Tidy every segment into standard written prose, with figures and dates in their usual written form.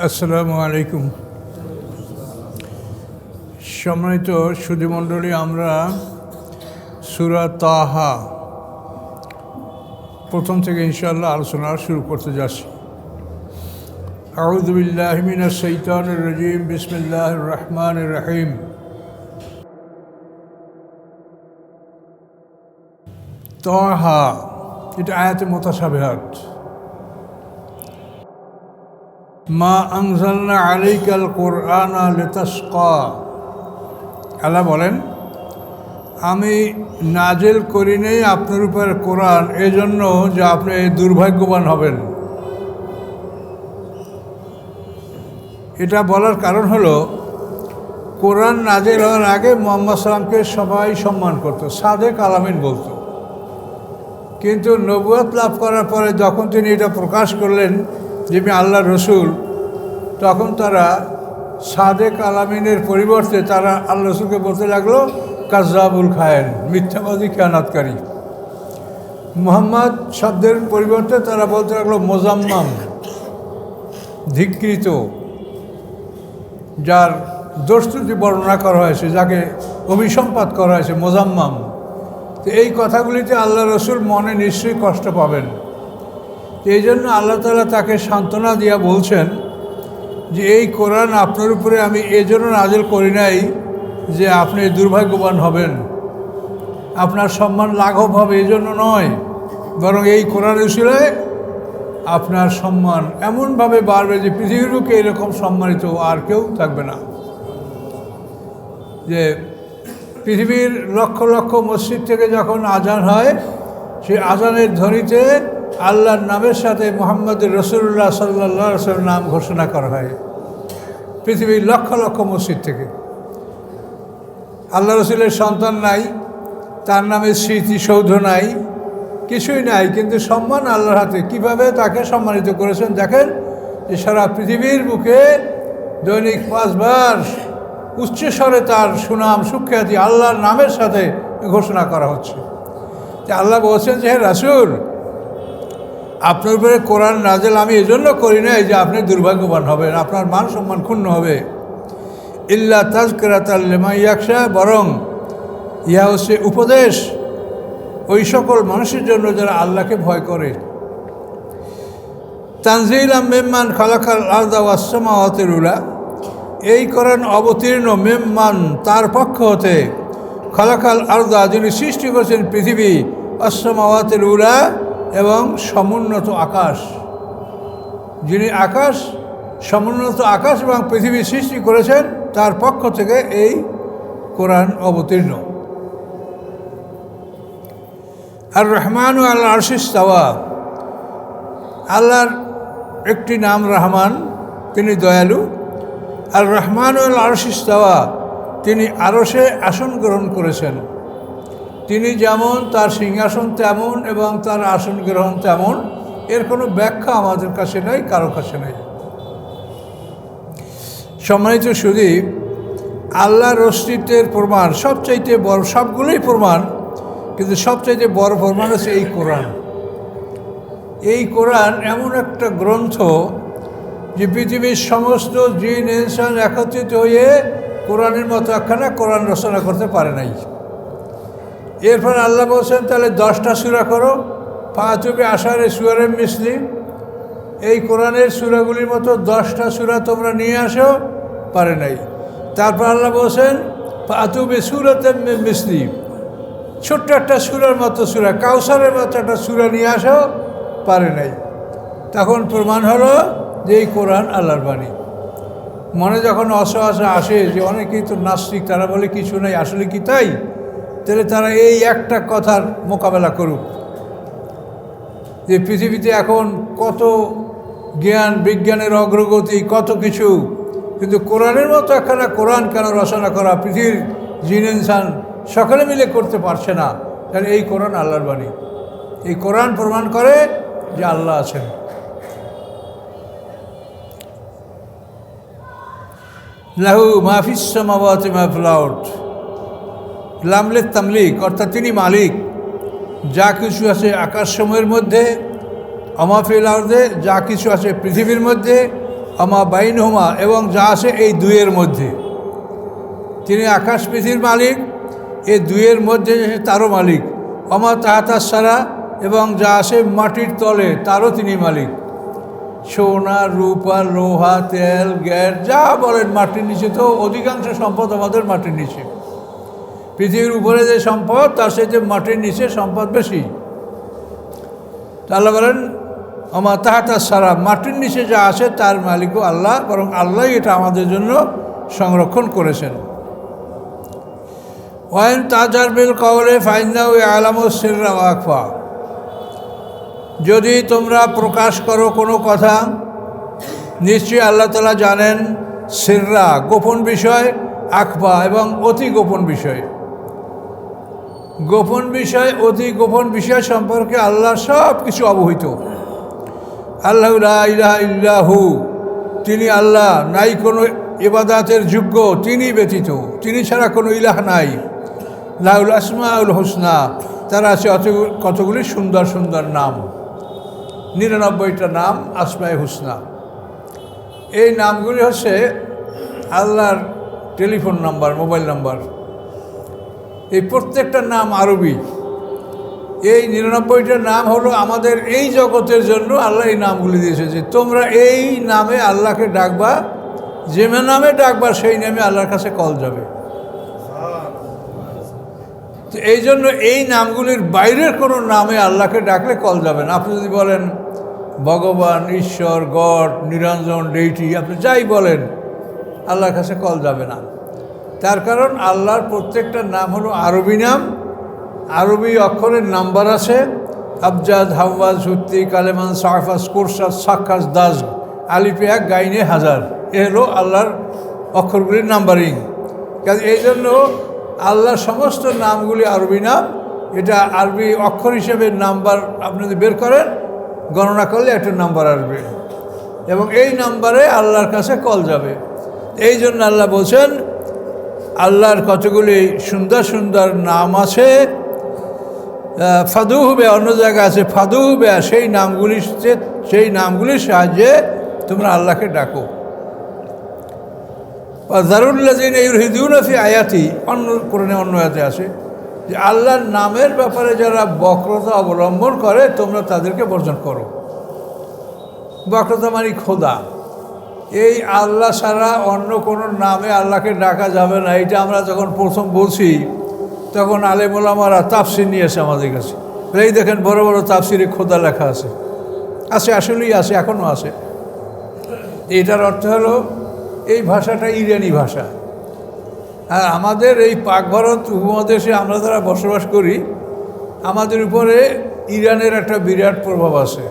আসসালামু আলাইকুম। সম্মানিত সুধীমণ্ডলী, আমরা সূরা তাহা প্রথম থেকে ইনশাআল্লাহ আলোচনা শুরু করতে যাচ্ছি। আউযু বিল্লাহি মিনাশ শাইতানির রাজীম, বিসমিল্লাহির রহমানির রহিম। তাহা এটা আয়াতে মুতাশাবিহাত। মা আনজালনা আলাইকাল কুরআনা লিতাশকা। আল্লাহ বলেন, আমি নাজেল করি নেই আপনার উপর কোরআন এজন্য যে আপনি দুর্ভাগ্যবান হবেন। এটা বলার কারণ হলো, কোরআন নাজেল হওয়ার আগে মুহাম্মদ সাল্লামকে সবাই সম্মান করত, সাদেক আলামিন বলতো। কিন্তু নবুয়ত লাভ করার পরে যখন তিনি এটা প্রকাশ করলেন যে আমি আল্লাহর রসুল, তখন তারা সাদেক আলামিনের পরিবর্তে তারা আল্লাহ রসুলকে বলতে লাগলো কাজ্জাবুল খায়েন, মিথ্যাবাদী খেয়ানাতকারী। মুহাম্মদ শব্দের পরিবর্তে তারা বলতে লাগলো মোজাম্মাম, ধিক্কৃত, যার দোষত্রুটি বর্ণনা করা হয়েছে, যাকে অভিসম্পাত করা হয়েছে, মোজাম্মাম। তো এই কথাগুলিতে আল্লাহ রসুল মনে নিশ্চয়ই কষ্ট পাবেন। এই জন্য আল্লাহ তাআলা তাকে সান্ত্বনা দিয়া বলছেন যে এই কোরআন আপনার উপরে আমি এই জন্য নাজিল করি নাই যে আপনি দুর্ভাগ্যবান হবেন, আপনার সম্মান লাঘব হবে, এই জন্য নয়, বরং এই কোরআনের উসিলায় আপনার সম্মান এমনভাবে বাড়বে যে পৃথিবীর বুকে এরকম সম্মানিত আর কেউ থাকবে না। যে পৃথিবীর লক্ষ লক্ষ মসজিদ থেকে যখন আজান হয়, সেই আজানের ধ্বনিতে আল্লাহর নামের সাথে মুহাম্মদুর রাসূলুল্লাহ সাল্লাল্লাহু আলাইহি ওয়াসাল্লাম নাম ঘোষণা করা হয়। পৃথিবীর লক্ষ লক্ষ মসজিদ থেকে। আল্লাহ রসুলের সন্তান নাই, তার নামে স্মৃতিসৌধ নাই, কিছুই নাই, কিন্তু সম্মান আল্লাহর হাতে। কিভাবে তাকে সম্মানিত করেছেন দেখেন, যে সারা পৃথিবীর বুকে দৈনিক 5 বার উচ্চস্বরে তার সুনাম সুখ্যাতি আল্লাহর নামের সাথে ঘোষণা করা হচ্ছে। যে আল্লাহ বলছেন যে হে রাসূল, আপনার উপরে কোরআন নাজেল আমি এজন্য করি নাই যে আপনি দুর্ভাগ্যবান হবেন, আপনার মান সম্মান ক্ষুণ্ণ হবে। ইল্লা তাযকিরাতাল লিমান ইয়াখশা, বরং ইহা হচ্ছে উপদেশ ওই সকল মানুষের জন্য যারা আল্লাহকে ভয় করে। তানজিলাম মিম্মান খালাকাল আরদা ওয়াস সামাওয়াতিল উলা, এই কোরআন অবতীর্ণ মিম্মান তার পক্ষ হতে, খালাকাল আরদা যিনি সৃষ্টি করেছেন পৃথিবী, ওয়াস সামাওয়াতিল উলা এবং সমুন্নত আকাশ, যিনি আকাশ, সমুন্নত আকাশ এবং পৃথিবী সৃষ্টি করেছেন, তার পক্ষ থেকে এই কোরআন অবতীর্ণ। আর রহমান ও আল্লাহ আরশিস ইস্তাওয়া, আল্লাহর একটি নাম রহমান, তিনি দয়ালু। আর রহমান ও আল্লাহ আরশিস ইস্তাওয়া, তিনি আরশে আসন গ্রহণ করেছেন। তিনি যেমন, তার সিংহাসন তেমন এবং তার আসন গ্রহণ তেমন। এর কোনো ব্যাখ্যা আমাদের কাছে নেই, কারো কাছে নেই। সম্মানিত শুধু আল্লাহর অস্তিত্বের প্রমাণ সবচাইতে বড়, সবগুলোই প্রমাণ, কিন্তু সবচাইতে বড় প্রমাণ হচ্ছে এই কোরআন। এই কোরআন এমন একটা গ্রন্থ যে পৃথিবীর সমস্ত জিন ইনসান একত্রিত হয়ে কোরআনের মতো একখানা কোরআন রচনা করতে পারে নাই। এরপর আল্লাহ বলছেন তাহলে 10টা সূরা করো, ফাতুবি আশারে সুয়ারে মিসলি, এই কোরআনের সূরাগুলির মতো 10টা সূরা তোমরা নিয়ে আসো, পারে নাই। তারপর আল্লাহ বলছেন ফাতুবি সূরাতাম মিন মিসলি, ছোট্ট একটা সূরার মতো সূরা, কাউসারের মতো একটা সূরা নিয়ে আসো, পারে নাই। তখন প্রমাণ হলো যে এই কোরআন আল্লাহর বাণী। মনে যখন অসহায় আসে যে অনেকেই তো নাস্তিক, তারা বলে কিছু নাই, আসলে কি তাই? তাহলে তারা এই একটা কথার মোকাবেলা করুক যে পৃথিবীতে এখন কত জ্ঞান বিজ্ঞানের অগ্রগতি, কত কিছু, কিন্তু কোরআনের মতো একখানা কোরআন কেন রচনা করা পৃথিবীর জিন ইনসান সকলে মিলে করতে পারছে না? তাহলে এই কোরআন আল্লাহর বাণী। এই কোরআন প্রমাণ করে যে আল্লাহ আছেন। লাহু মাহফিস সামাওয়াতি মা ফিল আরদ, লামলে তামলিক, অর্থাৎ তিনি মালিক। যা কিছু আছে আকাশসমূহের মধ্যে, অমাফিল আরদে, যা কিছু আছে পৃথিবীর মধ্যে, আমা বাইনহুমা, এবং যা আছে এই দুইয়ের মধ্যে। তিনি আকাশ পৃথিবীর মালিক, এই দুইয়ের মধ্যে তারও মালিক। আমা তাহাতাস সারা, এবং যা আছে মাটির তলে তারও তিনি মালিক। সোনা, রূপা, লোহা, তেল, গ্যাস, যা বলেন মাটির নিচে, তো অধিকাংশ সম্পদ আমাদের মাটির নিচে। পৃথিবীর উপরে যে সম্পদ তার সাথে মাটির নিচে সম্পদ বেশি। আল্লাহ বলেন আমার তাহাতাস সারা, মাটির নিচে যা আছে তার মালিকও আল্লাহ, বরং আল্লাহ এটা আমাদের জন্য সংরক্ষণ করেছেন। ওয়াইন তাজার বিল কওলে ফাইন্নাহু ইয়ালামু সিররা ওয়া আখফা, যদি তোমরা প্রকাশ করো কোনো কথা, নিশ্চয়ই আল্লাহ তাআলা জানেন সিররা গোপন বিষয়, আখফা এবং অতি গোপন বিষয়। গোপন বিষয়, অতি গোপন বিষয় সম্পর্কে আল্লাহ সব কিছু অবহিত। আল্লাহু লা ইলাহা ইল্লাহু, তিনি আল্লাহ, নাই কোনো ইবাদাতের যোগ্য তিনি ব্যতীত, তিনি ছাড়া কোনো ইলাহ নাই। লাহুল আসমাউল হুসনা, তার আছে কতগুলি সুন্দর সুন্দর নাম, 99টা নাম আসমায়ে হুসনা। এই নামগুলি হচ্ছে আল্লাহর টেলিফোন নাম্বার, মোবাইল নাম্বার। এই প্রত্যেকটা নাম আরবি। এই 99টা নাম হলো আমাদের এই জগতের জন্য আল্লাহ এই নামগুলি দিয়েছে, যে তোমরা এই নামে আল্লাহকে ডাকবা, যে নামে ডাকবা সেই নামে আল্লাহর কাছে কল যাবে। তো এই জন্য এই নামগুলির বাইরের কোনো নামে আল্লাহকে ডাকলে কল যাবে না। আপনি যদি বলেন ভগবান, ঈশ্বর, গড, নিরঞ্জন, ডেইটি, আপনি যাই বলেন, আল্লাহর কাছে কল যাবে না। তার কারণ আল্লাহর প্রত্যেকটা নাম হলো আরবি নাম, আরবি অক্ষরের নাম্বার আছে। আবজাদ, হাওয়াজ, সুত্তি, কালেমান, সারফাস, কোরসাস, সাক্ষাস, দাস, আলিফে এক, গাইনে হাজার, এ হলো আল্লাহর অক্ষরগুলির নাম্বারিং। কাজে এই জন্য আল্লাহর সমস্ত নামগুলি আরবি নাম। এটা আরবি অক্ষর হিসেবে নাম্বার আপনি যদি বের করেন, গণনা করলে একটা নাম্বার আসবে, এবং এই নাম্বারে আল্লাহর কাছে কল যাবে। এই জন্য আল্লাহ বলছেন আল্লাহর কতগুলি সুন্দর সুন্দর নাম আছে। ফাদু হবে, অন্য জায়গায় আছে ফাদু হবে, সেই নামগুলির সাহায্যে তোমরা আল্লাহকে ডাকো। জারুল্লাযিনা ইউলহিদুনা ফি আয়াতি, অন্য কোরআনে অন্য আয়াতে আছে যে আল্লাহর নামের ব্যাপারে যারা বক্রতা অবলম্বন করে তোমরা তাদেরকে বর্জন করো। বক্রতা মানে খোদা। এই আল্লাহ ছাড়া অন্য কোনো নামে আল্লাহকে ডাকা যাবে না। এটা আমরা যখন প্রথম বলছি তখন আলেম ওলামারা তাফসির নিয়ে এসে আমাদের কাছে, এই দেখেন বড় বড় তাফসিরে খোদা লেখা আছে, আসলেই আছে, এখনও আছে। এটার অর্থ হলো এই ভাষাটা ইরানি ভাষা। আর আমাদের এই পাক ভারত উপমহাদেশে আমরা যারা বসবাস করি, আমাদের উপরে ইরানের একটা বিরাট প্রভাব আছে।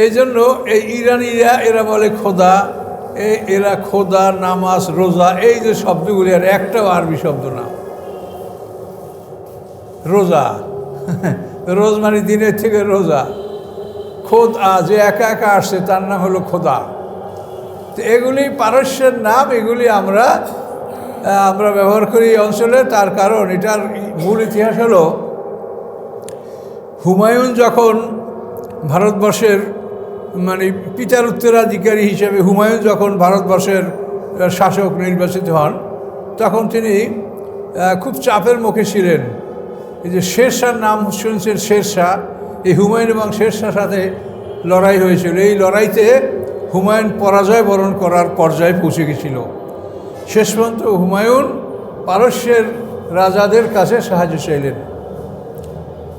এই জন্য এই ইরানিরা এরা বলে খোদা, এরা খোদা, নামাজ, রোজা, এই যে শব্দগুলি আর একটাও আরবি শব্দ না। রোজা, রোজ মানে দিনের থেকে রোজা। খোদা যে একা একা আসছে তার নাম হলো খোদা। তো এগুলি পারস্যের নাম, এগুলি আমরা ব্যবহার করি এই অঞ্চলে। তার কারণ এটার মূল ইতিহাস হলো হুমায়ুন যখন ভারতবর্ষের মানে পিতার উত্তরাধিকারী হিসেবে হুমায়ুন যখন ভারতবর্ষের শাসক নির্বাচিত হন, তখন তিনি খুব চাপের মুখে ছিলেন। এই যে শেরশাহর নাম শুনছেন, শেরশাহ, এই হুমায়ুন এবং শেরশাহর সাথে লড়াই হয়েছিল। এই লড়াইতে হুমায়ুন পরাজয় বরণ করার পর্যায়ে পৌঁছে গেছিল। শেষ পর্যন্ত হুমায়ুন পারস্যের রাজাদের কাছে সাহায্য চাইলেন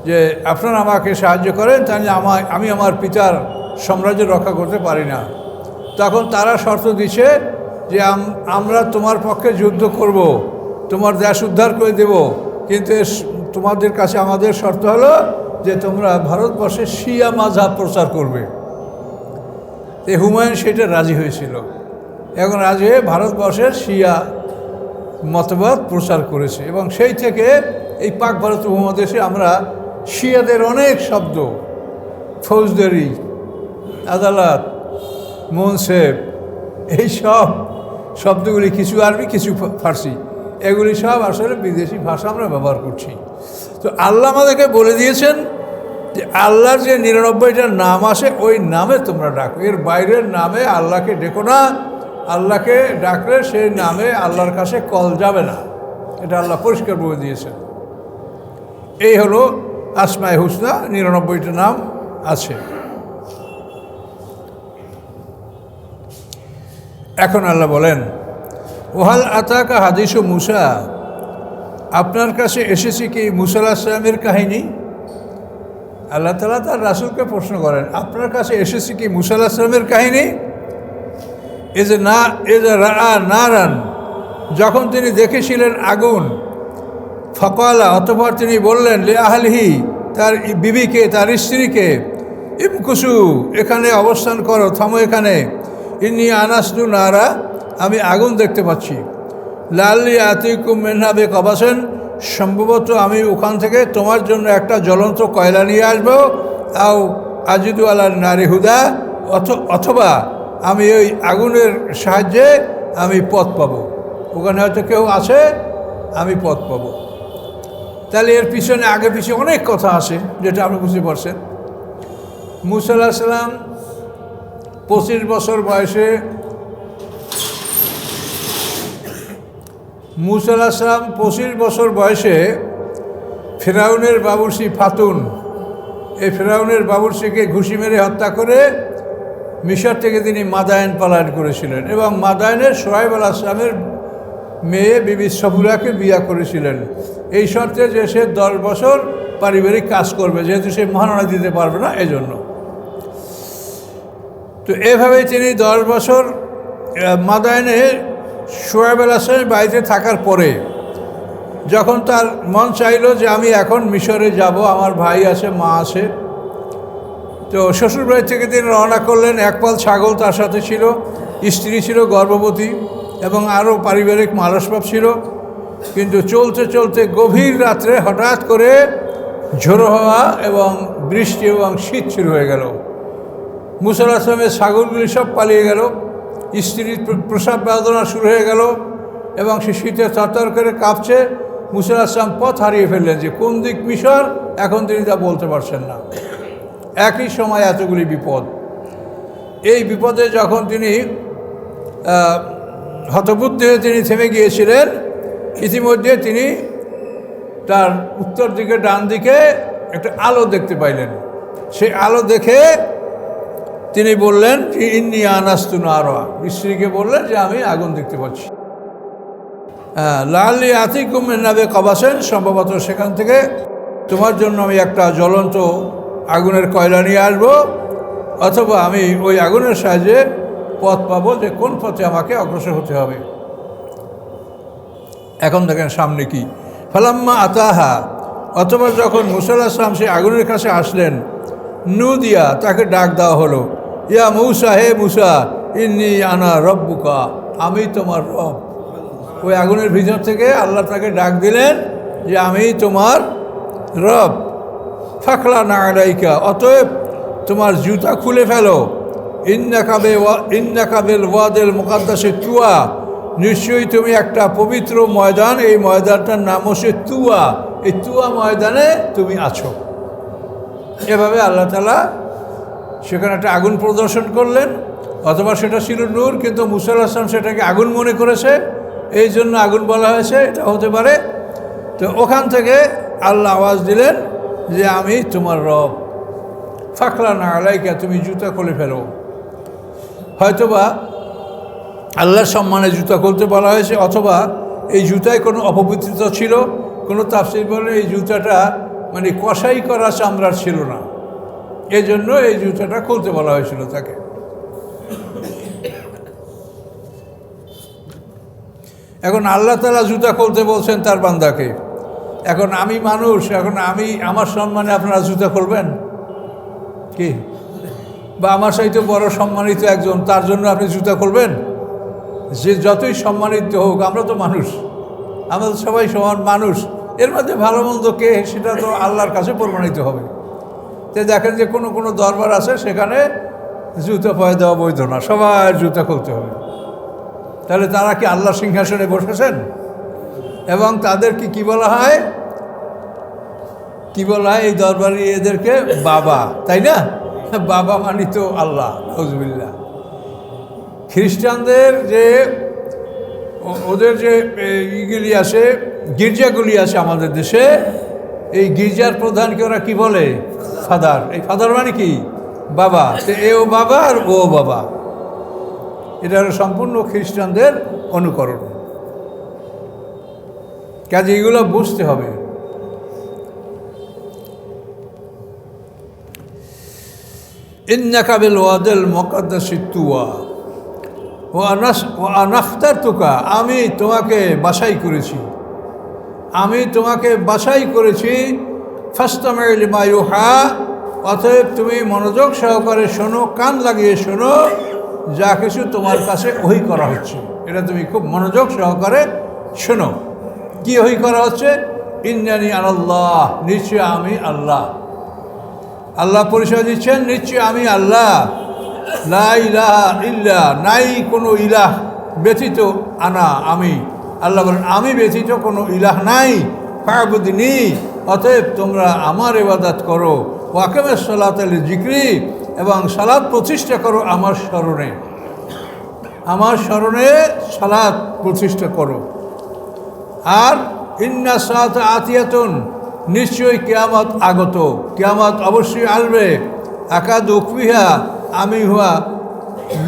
যে আপনারা আমাকে সাহায্য করেন, তাহলে আমি আমার পিতার সাম্রাজ্য রক্ষা করতে পারি না। তখন তারা শর্ত দিচ্ছে যে আমরা তোমার পক্ষে যুদ্ধ করব, তোমার দেশ উদ্ধার করে দেব, কিন্তু তোমাদের কাছে আমাদের শর্ত হলো যে তোমরা ভারতবর্ষে শিয়া মাযহাব প্রচার করবে। এই হুমায়ুন সেটা রাজি হয়েছিল। এখন রাজি হয়ে ভারতবর্ষের শিয়া মতবাদ প্রচার করেছে, এবং সেই থেকে এই পাক ভারত উপমহাদেশে আমরা শিয়াদের অনেক শব্দ, ফৌজদারি, আদালত, মুনসেফ, এই সব শব্দগুলি কিছু আরবি কিছু ফার্সি, এগুলি সব আসলে বিদেশি ভাষা আমরা ব্যবহার করছি। তো আল্লাহ আমাদেরকে বলে দিয়েছেন যে আল্লাহর যে 99টা নাম আছে ওই নামে তোমরা ডাকো, এর বাইরের নামে আল্লাহকে ডেকো না। আল্লাহকে ডাকলে সেই নামে আল্লাহর কাছে কল যাবে না, এটা আল্লাহ পরিষ্কার বলে দিয়েছেন। এই হলো আসমায়ে হুসনা, 99টা নাম আছে। এখন আল্লাহ বলেন, ওহাল আতাকা হাদিসু মুসা, আপনার কাছে এসেছে কি মুসা আলাইহিস সালামের কাহিনী? আল্লাহ তাআলা তার রাসূলকে প্রশ্ন করেন, আপনার কাছে এসেছে কি মুসা আলাইহিস সালামের কাহিনী? রা নারান, যখন তিনি দেখেছিলেন আগুন, ফকালা, অতঃপর তিনি বললেন, লে আহলিহি, তার বিবিকে, তার স্ত্রীকে, ইমকুসু, এখানে অবস্থান করো, থামো এখানে, ইন্নী আনাসতু নারা, আমি আগুন দেখতে পাচ্ছি, লাল্লি আতিকুম মিনহা বিকবাসিন, সম্ভবত আমি ওখান থেকে তোমার জন্য একটা জ্বলন্ত কয়লা নিয়ে আসবো, আও আজিদু আলা নারি হুদা, অথবা আমি ওই আগুনের সাহায্যে আমি পথ পাবো, ওখানে হয়তো কেউ আছে, আমি পথ পাবো। তাহলে এর পিছনে আগে পিছিয়ে অনেক কথা আছে, যেটা আপনি বুঝতে পারছেন। মুসা আলাইহিস সালাম 25 বছর বয়সে, মুসা আলাইহিস সালাম 25 বছর বয়সে ফেরাউনের বাবুর্চি ফাতুন, এই ফেরাউনের বাবুর্চিকে ঘুষি মেরে হত্যা করে মিশর থেকে তিনি মাদায়েন পালায়ন করেছিলেন, এবং মাদায়েনের সোহাইব আলাইহিস সালামের মেয়ে বিবি সফুরাকে বিয়া করেছিলেন, এই শর্তে যে সে 10 বছর পারিবারিক কাজ করবে, যেহেতু সে মহারণা দিতে পারবে না এজন্য। তো এভাবেই তিনি 10 বছর মাদায়েনে সোহাইব আলাইহিস সালামের বাড়িতে থাকার পরে যখন তার মন চাইল যে আমি এখন মিশরে যাব, আমার ভাই আছে, মা আছে, তো শ্বশুরবাড়ি থেকে তিনি রওনা করলেন। একপাল ছাগল তার সাথে ছিল, স্ত্রী ছিল গর্ভবতী, এবং আরও পারিবারিক মালসভাব ছিল। কিন্তু চলতে চলতে গভীর রাত্রে হঠাৎ করে ঝোড়ো হওয়া এবং বৃষ্টি এবং শীত শুরু হয়ে গেল। মুসা আলাইহিস সালামের ছাগলগুলি সব পালিয়ে গেল, স্ত্রীর প্রসাব বেদনা শুরু হয়ে গেল, এবং সে শীতে তরতর করে কাঁপছে। মুসা আলাইহিস সালাম পথ হারিয়ে ফেললেন, যে কোন দিক মিশর এখন তিনি তা বলতে পারছেন না। একই সময় এতগুলি বিপদ, এই বিপদে যখন তিনি হতবুদ্ধি হয়ে তিনি থেমে গিয়েছিলেন, ইতিমধ্যে তিনি তার উত্তর দিকে ডান দিকে একটা আলো দেখতে পাইলেন। সেই আলো দেখে তিনি বললেন যে ইন্নী আনাস্তু নারা, স্ত্রীকে বললেন যে আমি আগুন দেখতে পাচ্ছি। লাল্লি আতিকুম মিনহা বিকবাসিন, সম্ভবত সেখান থেকে তোমার জন্য আমি একটা জ্বলন্ত আগুনের কয়লা নিয়ে আসবো, অথবা আমি ওই আগুনের সাহায্যে পথ পাবো, যে কোন পথে আমাকে অগ্রসর হতে হবে। এখন দেখেন সামনে কি, ফালাম্মা আতাহা, অথবা যখন মুসা আলাইহিস সালাম সেই আগুনের কাছে আসলেন, নুদিয়া, তাকে ডাক দেওয়া হলো, ইয়া মুসা, হে মুসা, ইন্নী আনা রব্বুকা, আমি তোমার রব। ওই আগুনের ভিতর থেকে আল্লাহ তাকে ডাক দিলেন যে আমি তোমার রব। ফাখলা না আলাইকা, অতএব তোমার জুতা খুলে ফেলো, ইন্নাকা বিল ওয়াদিল মুকাদ্দাসে তুয়া, নিশ্চয়ই তুমি একটা পবিত্র ময়দান, এই ময়দানটার নাম হচ্ছে তুয়া, এই তুয়া ময়দানে তুমি আছো। এভাবে আল্লাহ তাআলা সেখানে একটা আগুন প্রদর্শন করলেন, অথবা সেটা ছিল নূর, কিন্তু মুসা আলাইহিস সালাম সেটাকে আগুন মনে করেছে, এই জন্য আগুন বলা হয়েছে, এটা হতে পারে। তো ওখান থেকে আল্লাহ আওয়াজ দিলেন যে আমি তোমার রব। ফাখলা না আলাইকা, তুমি জুতা খুলে ফেলো। হয়তোবা আল্লাহর সম্মানে জুতা খুলতে বলা হয়েছে, অথবা এই জুতায় কোনো অপবিত্রতা ছিল। কোনো তাফসীর বলে এই জুতাটা মানে কষাই করা চামড়ার ছিল না, এই জন্য এই জুতাটা খুলতে বলা হয়েছিল তাকে। এখন আল্লাহ তাআলা জুতা খুলতে বলছেন তার বান্দাকে। এখন আমি মানুষ, এখন আমি আমার সম্মানে আপনারা জুতা খুলবেন কি? বা আমার সাথে বড় সম্মানিত একজন, তার জন্য আপনি জুতা খুলবেন? যে যতই সম্মানিত হোক, আমরা তো মানুষ, আমরা তো সবাই সমান মানুষ, এর মধ্যে ভালো মন্দ কে, সেটা তো আল্লাহর কাছে প্রমাণিত হবে। তো দেখেন যে কোনো কোনো দরবার আছে, সেখানে জুতা পায়ে দেওয়া বৈধ না, সবার জুতা খুলতে হবে। তাহলে তারা কি আল্লাহর সিংহাসনে বসেছেন? এবং তাদেরকে কি বলা হয়? কি বলা হয় এই দরবারি এদেরকে বাবা, তাই না? বাবা মানি তো আল্লাহ, নজবিল্লাহ। খ্রিস্টানদের যে ওদের যে ইগুলি আছে, গির্জাগুলি আছে আমাদের দেশে, এই গির্জার প্রধানকে ওরা কি বলে? ফাদার। এই ফাদার মানে কি? বাবা। তো এও বাবা আর ও বাবা, এটা সম্পূর্ণ খ্রিস্টানদের অনুকরণ। কাজে এগুলো বুঝতে হবে। ইন্নাকা বিল ওয়াদিল মুকাদ্দাসি তুওয়া ওয়া আখতারতুকা, আমি তোমাকে বাছাই করেছি, আমি তোমাকে বাছাই করেছি। ফাসতামি' লিমা ইউহা, অতএব তুমি মনোযোগ সহকারে শোনো, কান লাগিয়ে শোনো যা কিছু তোমার কাছে ওহী করা হচ্ছে, এটা তুমি খুব মনোযোগ সহকারে শোনো। কি ওহী করা হচ্ছে? ইন্নানি আনাল্লাহ, নিশ্চয় আমি আল্লাহ। আল্লাহ পরিচয় দিচ্ছেন, নিশ্চয় আমি আল্লাহ। লা ইলাহা ইল্লা, নাই কোনো ইলাহ ব্যতীত, আনা আমি। আল্লাহ বলেন আমি ব্যতীত কোনো ইলাহ নাই। ফা'বুদনি, অতএব তোমরা আমার ইবাদত করো। ওয়া আকিমিস সালাতা লিযিকরি, এবং সালাত প্রতিষ্ঠা করো আমার স্মরণে, আমার স্মরণে সালাত প্রতিষ্ঠা করো। আর ইন্না সাআতা আতিয়াতুন, নিশ্চয়ই কিয়ামত আগত, কিয়ামত অবশ্যই আসবে। আকাদু উখফিহা, আমি হুয়া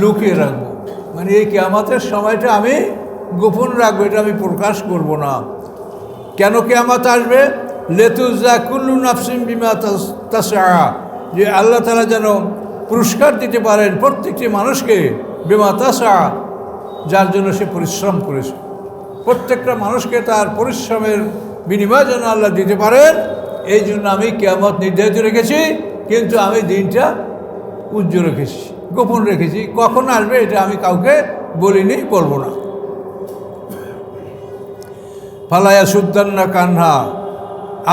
লুকিয়ে রাখবো, মানে এই কিয়ামতের সময়টা আমি গোপন রাখবো, এটা আমি প্রকাশ করব না। কেন কিয়ামত আসবে? লিতুজা কুল্লু নাফসিন বিমা তাসআ, যে আল্লাহ তাআলা যেন পুরস্কার দিতে পারেন প্রত্যেকটি মানুষকে, বিমা তাসআ, যার জন্য সে পরিশ্রম করেছে। প্রত্যেকটা মানুষকে তার পরিশ্রমের বিনিময় যেন আল্লাহ দিতে পারেন, এই জন্য আমি কিয়ামত নির্ধারিত রেখেছি, কিন্তু আমি দিনটা উজ্জ্বল রেখেছি, গোপন রেখেছি। কখন আসবে এটা আমি কাউকে বলিনি, বলবো না। ফালায়া সুদ্দান্না কান্হা,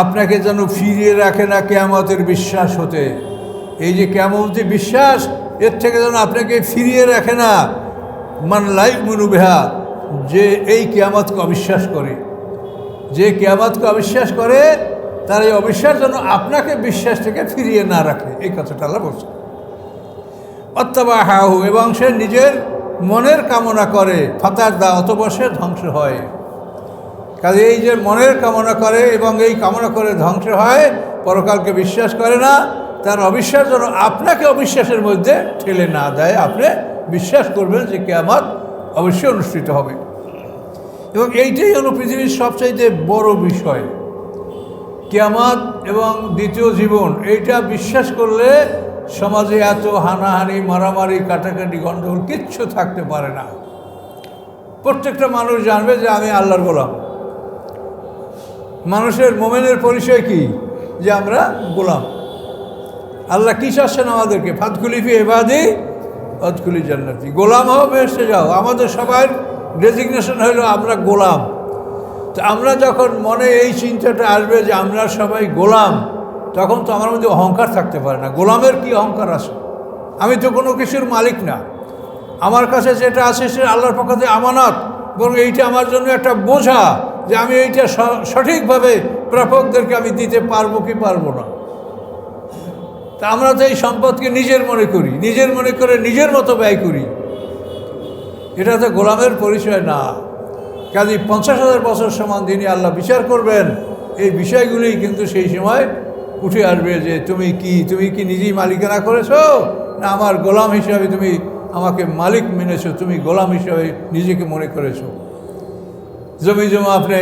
আপনাকে যেন ফিরিয়ে রাখে না কিয়ামতের বিশ্বাস হতে। এই যে কিয়ামতের বিশ্বাস, এর থেকে যেন আপনাকে ফিরিয়ে রাখে না। মান লা ইউমিনু বিহা, যে এই কিয়ামতকে অবিশ্বাস করে, যে কিয়ামতকে অবিশ্বাস করে, তার এই অবিশ্বাস যেন আপনাকে বিশ্বাস থেকে ফিরিয়ে না রাখে, এই কথাটা আল্লাহ বলছে। অত্তাবাহাহু, এবং সে নিজের মনের কামনা করে। ফাতার দা, অতঃপর সে ধ্বংস হয়। কাজে এই যে মনের কামনা করে এবং এই কামনা করে ধ্বংস হয়, পরকালকে বিশ্বাস করে না, তার অবিশ্বাস যেন আপনাকে অবিশ্বাসের মধ্যে ঠেলে না দেয়। আপনি বিশ্বাস করবেন যে কিয়ামত অবশ্যই অনুষ্ঠিত হবে। এবং এইটাই হলো পৃথিবীর সবচাইতে বড় বিষয়, কিয়ামত এবং দ্বিতীয় জীবন। এইটা বিশ্বাস করলে সমাজে এত হানাহানি, মারামারি, কাটাকাটি, গণ্ডগোল কিচ্ছু থাকতে পারে না। প্রত্যেকটা মানুষ জানবে যে আমি আল্লাহর গোলাম। মানুষের মোমেনের পরিচয় কি? যে আমরা গোলাম। আল্লাহ কি চাচ্ছেন আমাদেরকে? ফাদখুলি ফি ইবাদি ওয়াদখুলি জান্নাতি, গোলাম হও, বেহেশতে যাও। আমাদের সবার ডেজিগনেশন হলো আমরা গোলাম। তো আমরা যখন মনে এই চিন্তাটা আসবে যে আমরা সবাই গোলাম, তখন তো আমার মধ্যে অহংকার থাকতে পারে না। গোলামের কি অহংকার আছে? আমি তো কোনো কিছুর মালিক না। আমার কাছে যেটা আছে সে আল্লাহর পক্ষ থেকে আমানত, বরং এইটা আমার জন্য একটা বোঝা যে আমি এইটা সঠিকভাবে প্রাপকদেরকে আমি দিতে পারবো কি পারবো না। তা আমরা তো এই সম্পদকে নিজের মনে করি, নিজের মনে করে নিজের মতো ব্যয় করি। এটা তো গোলামের পরিচয় না। কাজে 50,000 বছর সমান দিনই আল্লাহ বিচার করবেন। এই বিষয়গুলি কিন্তু সেই সময় উঠে আসবে যে তুমি কি নিজেই মালিকানা করেছো, না আমার গোলাম হিসাবে তুমি আমাকে মালিক মেনেছো, তুমি গোলাম হিসাবে নিজেকে মনে করেছো। জমি জমা আপনি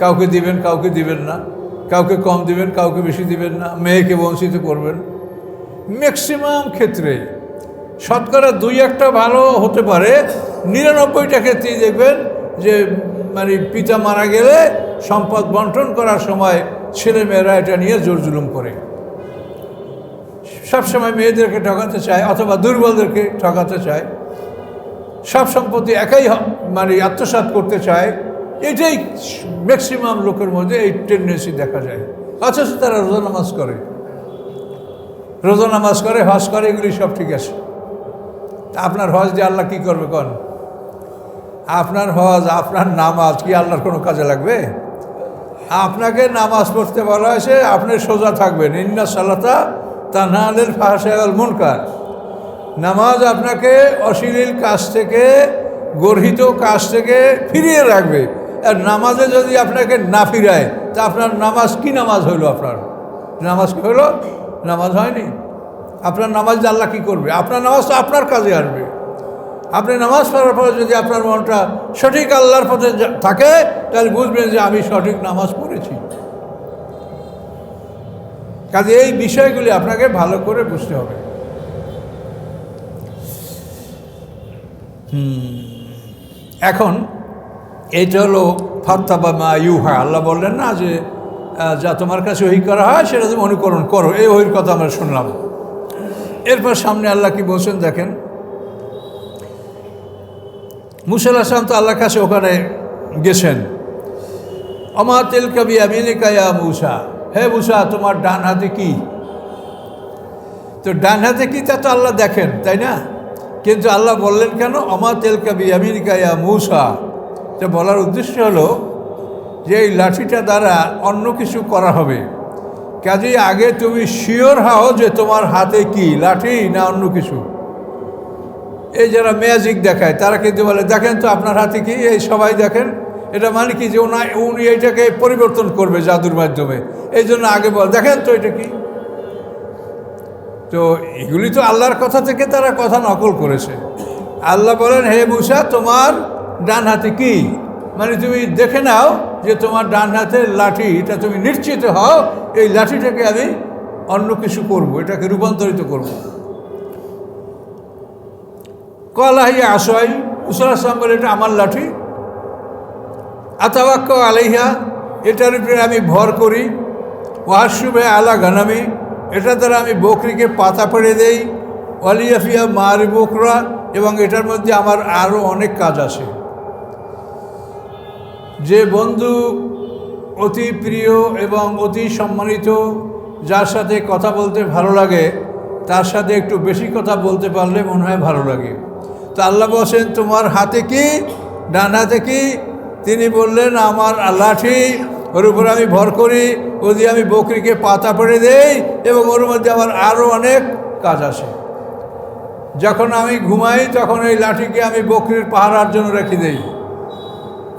কাউকে দিবেন, কাউকে দিবেন না, কাউকে কম দিবেন, কাউকে বেশি দিবেন না, মেয়েকে বঞ্চিত করবেন। ম্যাক্সিমাম ক্ষেত্রে শতকরা 2-1টা ভালো হতে পারে, 99টা ক্ষেত্রেই দেখবেন যে মানে পিতা মারা গেলে সম্পদ বন্টন করার সময় ছেলেমেয়েরা এটা নিয়ে জোর জুলুম করে। সবসময় মেয়েদেরকে ঠকাতে চায় অথবা দুর্বলদেরকে ঠকাতে চায়, সব সম্পত্তি একাই মানে আত্মসাৎ করতে চায়। এটাই ম্যাক্সিমাম লোকের মধ্যে এই টেন্ডেন্সি দেখা যায়। অথচ তারা রোজা নামাজ করে, হজ করে, এগুলি সব ঠিক আছে। আপনার হজ দিয়ে আল্লাহ কী করবে কোন? আপনার হজ, আপনার নামাজ কি আল্লাহর কোনো কাজে লাগবে? আপনাকে নামাজ পড়তে বলা হয়েছে, আপনি সোজা থাকবেন। ইন্না সালাতা তানহা আনিল ফাহশাই ওয়াল মুনকার। নামাজ আপনাকে অশ্লীল কাজ থেকে, গর্হিত কাজ থেকে ফিরিয়ে রাখবে। আর নামাজে যদি আপনাকে না ফিরায়, তা আপনার নামাজ কি নামাজ হইল? আপনার নামাজ কি হইল? নামাজ হয়নি। আপনার নামাজ আল্লাহ কী করবে? আপনার নামাজ তো আপনার কাজে আসবে। আপনি নামাজ পড়ার পরে যদি আপনার মনটা সঠিক আল্লাহর পথে থাকে, তাহলে বুঝবেন যে আমি সঠিক নামাজ পড়েছি। কাজে এই বিষয়গুলি আপনাকে ভালো করে বুঝতে হবে। এখন এইটা হলো ফাত্তাবা মা ইউহা। আল্লাহ বললেন না যে যা তোমার কাছে ওহী করা হয় সেটা তুমি অনুকরণ করো। এই ওহীর কথা আমরা শুনলাম। এরপর সামনে আল্লাহ কি বলছেন দেখেন। মুসা আলাইহিস সালাম তো আল্লাহর কাছে ওখানে গেছেন। আমা তিলকা বিয়ামিনিকা ইয়া মুসা, হে মুসা তোমার ডান হাতে কি? তো ডান হাতে কি তা তো আল্লাহ দেখেন, তাই না? কিন্তু আল্লাহ বললেন কেন আমা তিলকা বিয়ামিনিকা ইয়া মুসা? তো বলার উদ্দেশ্য হলো যে এই লাঠিটা দ্বারা অন্য কিছু করা হবে। কাজেই আগে তুমি শিওর হও যে তোমার হাতে কি, লাঠি না অন্য কিছু। এই যারা ম্যাজিক দেখায় তারা কিন্তু বলে দেখেন তো আপনার হাতে কি, এই সবাই দেখেন। এটা মানে কি যে উনি এইটাকে পরিবর্তন করবে জাদুর মাধ্যমে, এই জন্য আগে বল দেখেন তো এটা কি। তো এগুলি তো আল্লাহর কথা থেকে তারা কথা নকল করেছে। আল্লাহ বলেন হে মুসা তোমার ডান হাতে কি, মানে তুমি দেখে নাও যে তোমার ডান হাতের লাঠি, এটা তুমি নিশ্চিত হও এই লাঠিটাকে আমি অন্য কিছু করব, এটাকে রূপান্তরিত করব। কলাহিয়া আসয়, মুসা আলাইহিস সালাম বলে এটা আমার লাঠি। আতাওয়াক্কা আলাইহা, এটার উপরে আমি ভর করি। ওয়াশুবে আলা গানামি, এটা দ্বারা আমি বকরিকে পাতা পেড়ে দেই। ওয়ালিয়াফিয়া মার বকরা, এবং এটার মধ্যে আমার আরও অনেক কাজ আছে। যে বন্ধু অতি প্রিয় এবং অতি সম্মানিত, যার সাথে কথা বলতে ভালো লাগে, তার সাথে একটু বেশি কথা বলতে পারলে মনে হয় ভালো লাগে। তো আল্লাহ বলছেন তোমার হাতে কি, ডান হাতে কি? তিনি বললেন আমার লাঠি, ওর উপর আমি ভর করি, ও দিয়ে আমি বকরিকে পাতা পেড়ে দেই, এবং ওর মধ্যে আমার আরও অনেক কাজ আছে। যখন আমি ঘুমাই তখন এই লাঠিকে আমি বকরির পাহারার জন্য রেখে দেই।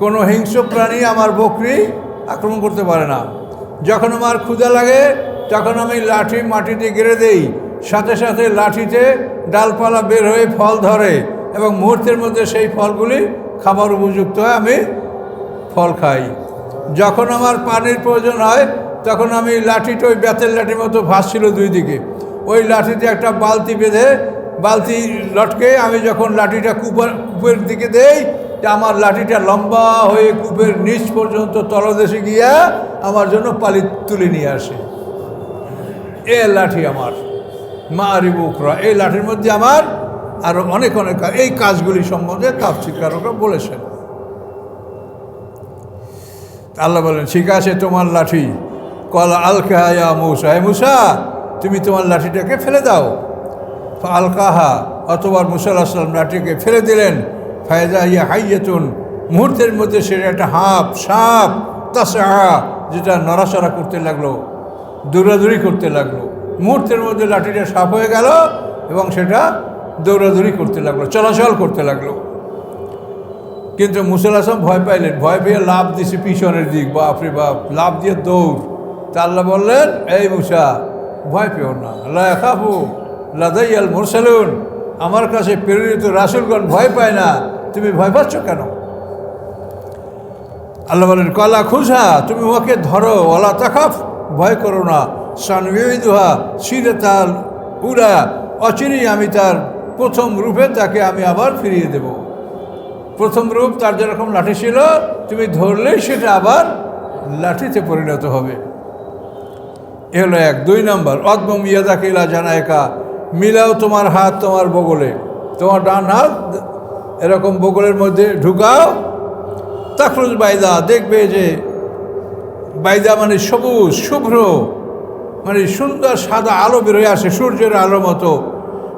কোনো হিংস্র প্রাণী আমার বকরি আক্রমণ করতে পারে না। যখন আমার ক্ষুধা লাগে তখন আমি লাঠি মাটিতে গেড়ে দেই, সাথে সাথে লাঠিতে ডালপালা বের হয়ে ফল ধরে, এবং মুহূর্তের মধ্যে সেই ফলগুলি খাবার উপযুক্ত হয়, আমি ফল খাই। যখন আমার পানির প্রয়োজন হয় তখন আমি লাঠিটা, ওই বেতের লাঠির মতো ভাসছিল দুই দিকে, ওই লাঠিতে একটা বালতি বেঁধে, বালতি লটকে আমি যখন লাঠিটা কূপের দিকে দেই, আমার লাঠিটা লম্বা হয়ে কূপের নিচ পর্যন্ত তলদেশে গিয়া আমার জন্য পালি তুলে নিয়ে আসে। এ লাঠি আমার মারি বুকরা, এই লাঠির মধ্যে আমার আরও অনেক অনেক এই কাজগুলি সম্বন্ধে তাফসীরকাররা বলেছেন। আল্লাহ বলেন ঠিক আছে তোমার লাঠি। কলা আলকাহা ইয়া মুসা, হে মুসা তুমি তোমার লাঠিটাকে ফেলে দাও। আলকাহা, অতবার মুসা আলাইহিস সালাম লাঠিকে ফেলে দিলেন। ফায়দা ইয়া হাইয়াতুন, মুহূর্তের মধ্যে সেটা একটা সাপ তাসআ, যেটা নড়াচড়া করতে লাগলো, দৌড়াদৌড়ি করতে লাগলো। মুহূর্তের মধ্যে লাঠিটা সাপ হয়ে গেল এবং সেটা দৌড়াদৌড়ি করতে লাগলো, চলাচল করতে লাগলো। কিন্তু মুসা আলাইহিস সালাম ভয় পাইলেন, ভয় পেয়ে লাফ দিছে পিছনের দিক, বাপরে বাপ, লাফ দিয়ে দৌড়। তা আল্লাহ বললেন এই মুসা ভয় পেও না, লা ইয়াখাফু লাদাইয়াল মুরসালুন, আমার কাছে প্রেরিত রাসূলগণ ভয় পায় না, তুমি ভয় পাচ্ছ কেন? আল্লাহ বলেন কলা খুজা, তুমি ওকে ধরো, ওয়ালা তাখাফ, ভয় করো না। সানবিদুহা সিরাতাল উলা, অচিরেই আমি তার প্রথম রূপে তাকে আমি আবার ফিরিয়ে দেব। প্রথম রূপ তার যেরকম লাঠি ছিল, তুমি ধরলেই সেটা আবার লাঠিতে পরিণত হবে। এ হলো এক। 2 নম্বর, অদমম ইয়াদাকা ইলা জানায়কা, মিলাও তোমার হাত তোমার বগলে, তোমার ডান হাত এরকম বগলের মধ্যে ঢুকাও। তাখরুজ বাইদা, দেখবে যে বাইদা মানে সবুজ শুভ্র, মানে সুন্দর সাদা আলো বেরোয় আসে, সূর্যের আলো মতো।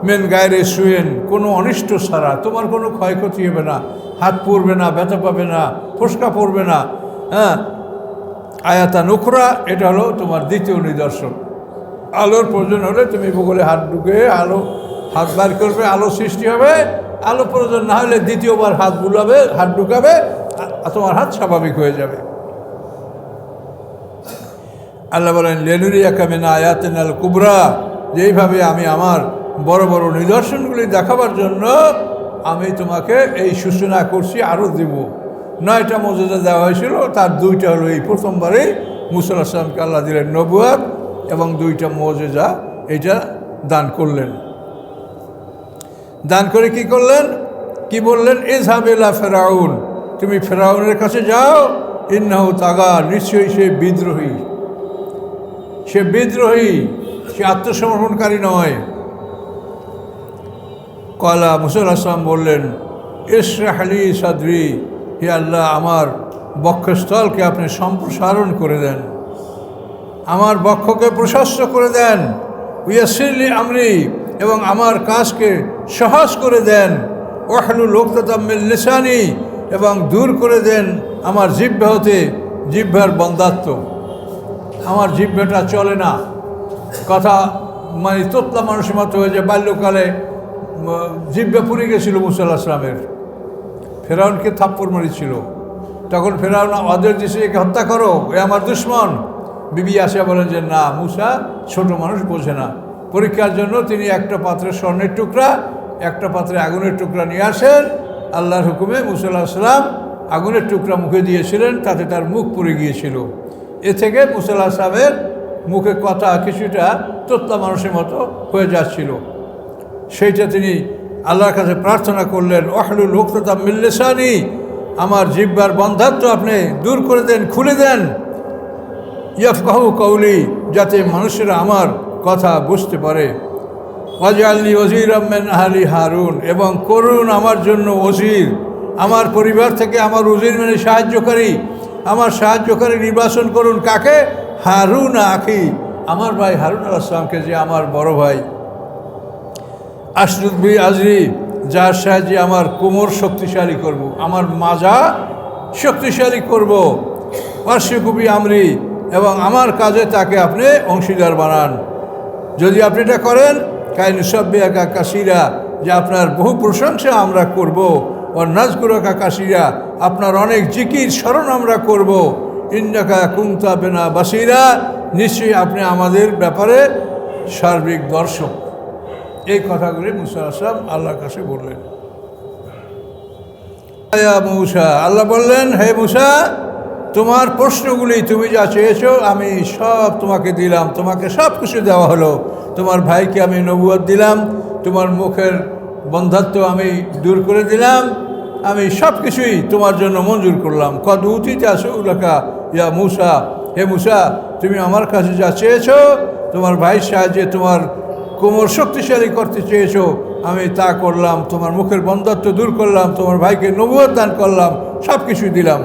মেন গায়ের শুয়েন, কোনো অনিষ্ট ছাড়া, তোমার কোনো ক্ষয়ক্ষতি হবে না, হাত পড়বে না, ব্যথা পাবে না, ফোসকা পড়বে না। হ্যাঁ, আয়াতা নুখরা, এটা হলো তোমার দ্বিতীয় নিদর্শন। আলোর প্রয়োজন হলে তুমি বগলে হাত ঢুকে হাত বার করবে, আলো সৃষ্টি হবে। আলো প্রয়োজন না হলে দ্বিতীয়বার হাত বুলাবে, হাত ঢুকাবে, তোমার হাত স্বাভাবিক হয়ে যাবে। আল্লাহ বলেন লেনুরিয়াকা মিন আয়াতিনাল কুবরা, যেইভাবে আমি আমার বড় বড় নিদর্শনগুলি দেখাবার জন্য আমি তোমাকে এই সূচনা করছি, আরও দেব। 9টা মৌজুজা দেওয়া হয়েছিল, তার 2টা হলো এই প্রথমবারেই মুসা আলাইহিস সালামকে আল্লাহ দিলেন নবুয়ত এবং 2টা মৌজুজা এইটা দান করলেন। দান করে কি করলেন, কি বললেন, ইযহাব ইলা ফিরআউন, তুমি ফিরআউনের কাছে যাও, ইন্নাহু তাগা, নিশ্চয়ই সে বিদ্রোহী, সে আত্মসমর্পণকারী নয়। কলা মুসা আলাইহিস সালাম বললেন, ইশরাহ লি সাদরি, হে আল্লাহ আমার বক্ষস্থলকে আপনি সম্প্রসারণ করে দেন, আমার বক্ষকে প্রশস্ত করে দেন। ইয়াসির লি আমরি, এবং আমার কাজকে সহজ করে দেন। ওয়াহলুল উকদাতাম মিন লিসানি, এবং দূর করে দেন আমার জিহ্বা হতে জিহ্বার বন্দাত্ব। আমার জিহ্বাটা চলে না, কথা মানে তোতলা মানুষের মতো হয়ে যায়। বাল্যকালে জিহ্বা পুড়ে গেছিল মুসা আলাইহিস সালামের, ফেরাউনকে থাপ্পড় মারিছিল। তখন ফেরাউন ওদের দেশে একে হত্যা করো, এ আমার দুশ্মন। বিবি আসিয়া বলেন যে না, মুসা ছোট মানুষ, বোঝে না। পরীক্ষার জন্য তিনি একটা পাত্রে স্বর্ণের টুকরা, একটা পাত্রে আগুনের টুকরা নিয়ে আসেন। আল্লাহর হুকুমে মুসা আলাইহিস সালাম আগুনের টুকরা মুখে দিয়েছিলেন, তাতে তার মুখ পুড়ে গিয়েছিল। এ থেকে মুসা আলাইহিস সালামের মুখে কথা কিছুটা তোতলা মানুষের মতো হয়ে যাচ্ছিল। সেইটা তিনি আল্লাহর কাছে প্রার্থনা করলেন, ওয়াহলুল উকদাতাম মিন লিসানি, আমার জিহ্বার বন্ধাত্ব আপনি দূর করে দেন, খুলে দেন। ইয়াফকাহু কওলি, যাতে মানুষেরা আমার কথা বুঝতে পারে। ওয়াজআলনি ওয়াজিরাম মিন আহলি হারুন, এবং করুন আমার জন্য ওজির, আমার পরিবার থেকে আমার ওজির মানে সাহায্যকারী, আমার সাহায্যকারী নির্বাচন করুন। কাকে? হারুন আখি, আমার ভাই হারুন আলাইহিস সালামকে, যে আমার বড় ভাই। আশরুদ বি আজরি, যার সাহায্যে আমার কোমর শক্তিশালী করব, আমার মাজা শক্তিশালী করব। ওয়াশরিকু আমরি, এবং আমার কাজে তাকে আপনি অংশীদার বানান। যদি আপনি এটা করেন, কাইনুসাব্বিহাকা কাসীরা, যে আপনার বহু প্রশংসা আমরা করব। ও নাযকুরাকা কাসীরা, আপনার অনেক জিকির স্মরণ আমরা করব। ইন্নাকা কুনতা বিনা বাসীরা, নিশ্চয়ই আপনি আমাদের ব্যাপারে সার্বিক দর্শক। এই কথাগুলি মুসা আলাইহিস সালাম আল্লাহর কাছে বললেন। মুসা, আল্লাহ বললেন, হে মুসা, তোমার প্রশ্নগুলি তুমি যা চেয়েছো আমি সব তোমাকে দিলাম, তোমাকে সব কিছু দেওয়া হলো। তোমার ভাইকে আমি নবুয়ত দিলাম, তোমার মুখের বন্ধাত্ব আমি দূর করে দিলাম, আমি সব কিছুই তোমার জন্য মঞ্জুর করলাম। কদ উতিতা সু'লাকা ইয়া মুসা, হে মুসা, তুমি আমার কাছে যা চেয়েছো, তোমার ভাইয়ের সাহায্যে তোমার কোমর শক্তিশালী করতে চেয়েছো, আমি তা করলাম। তোমার মুখের বন্ধাত্ব দূর করলাম, তোমার ভাইকে নবুয়ত দান করলাম, সব কিছুই দিলাম।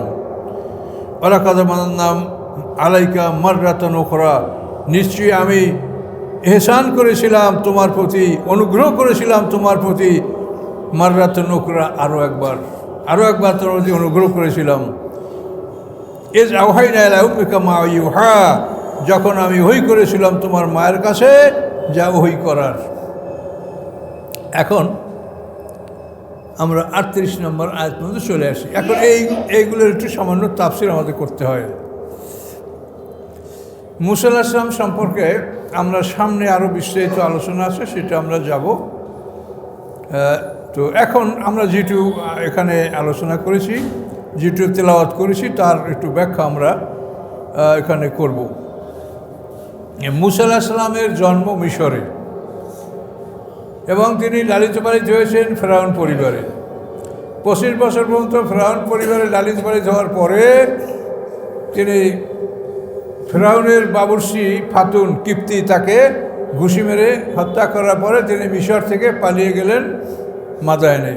ওয়ালাকাদ মান্নানা আলাইকা মাররাতান উখরা, নিশ্চয়ই আমি ইহসান করেছিলাম তোমার প্রতি, অনুগ্রহ করেছিলাম তোমার প্রতি। মাররাতান উখরা, আরও একবার তোমার প্রতি অনুগ্রহ করেছিলাম। ইজ আওহাইনা ইলা উম্মিকা মা ইউহা, যখন আমি ওহী করেছিলাম তোমার মায়ের কাছে যা ওহী করার। এখন আমরা 38 নম্বর আয়াত পর্যন্ত চলে আসি। এখন এইগুলোর একটু সামান্য তাফসীর আমাদের করতে হয়। মুসা আলাইহিস সালাম সম্পর্কে আমরা সামনে আরও বিস্তারিত আলোচনা আছে, সেটা আমরা যাব। তো এখন আমরা যেটু এখানে আলোচনা করেছি, যেটু তেলাওয়াত করেছি, তার একটু ব্যাখ্যা আমরা এখানে করব। মুসা আলাইহিস সালামের জন্ম মিশরে, এবং তিনি লালিত পালিত হয়েছেন ফেরাউন পরিবারে। 25 বছর পর্যন্ত ফেরাউন পরিবারে লালিত পালিত হওয়ার পরে তিনি ফেরাউনের বাবুর্চি ফাতুন কিপ্তি তাকে ঘুষি মেরে হত্যা করার পরে তিনি মিশর থেকে পালিয়ে গেলেন মাদায়েনে।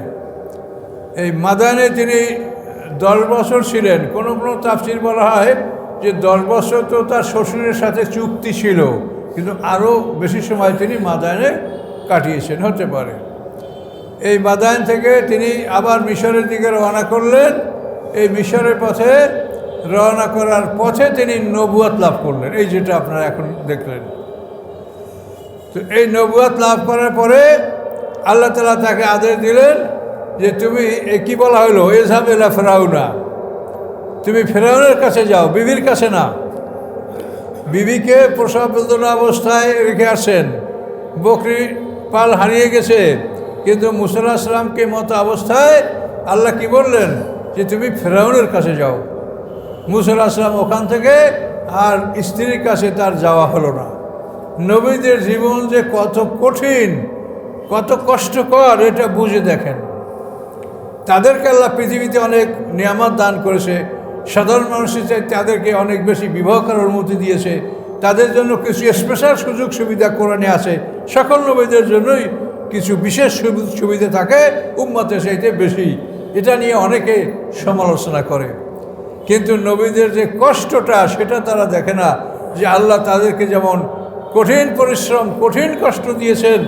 এই মাদায়েনে তিনি 10 বছর ছিলেন। কোনো কোনো তাফসীর বলা হয় যে 10 বছর তো তার শ্বশুরের সাথে চুক্তি ছিল, কিন্তু আরও বেশি সময় তিনি মাদায়েনে কাটিয়েছেন, হতে পারে। এই মাদায়েন থেকে তিনি আবার মিশরের দিকে রওনা করলেন। এই মিশরের পথে রওনা করার পথে তিনি নবুয়ত লাভ করলেন, এই যেটা আপনারা এখন দেখলেন। তো এই নবুয়ত লাভ করার পরে আল্লাহ তাআলা তাকে আদেশ দিলেন যে তুমি কি বলা হলো, ইযহাব ইলা ফিরাউনা, তুমি ফেরাউনের কাছে যাও, বিবির কাছে না। বিবিকে প্রসব বেদনা অবস্থায় রেখে আসেন, বকরি পাল হারিয়ে গেছে, কিন্তু মুসা আলাইহিস সালামকে মতো অবস্থায় আল্লাহ কি বললেন যে তুমি ফেরাউনের কাছে যাও। মুসা আলাইহিস সালাম ওখান থেকে আর স্ত্রীর কাছে তার যাওয়া হলো না। নবীদের জীবন যে কত কঠিন, কত কষ্টকর, এটা বুঝে দেখেন। তাদেরকে আল্লাহ পৃথিবীতে অনেক নিয়ামত দান করেছে, সাধারণ মানুষের চাই তাদেরকে অনেক বেশি বিবাহ করার অনুমতি দিয়েছে, তাদের জন্য কিছু স্পেশাল সুযোগ সুবিধা কোরআনে আছে। সকল নবীদের জন্যই কিছু বিশেষ সুবিধা থাকে, উম্মতের চাইতে বেশি। এটা নিয়ে অনেকে সমালোচনা করে, কিন্তু নবীদের যে কষ্টটা সেটা তারা দেখে না, যে আল্লাহ তাদেরকে যেমন কঠিন পরিশ্রম, কঠিন কষ্ট দিয়েছেন,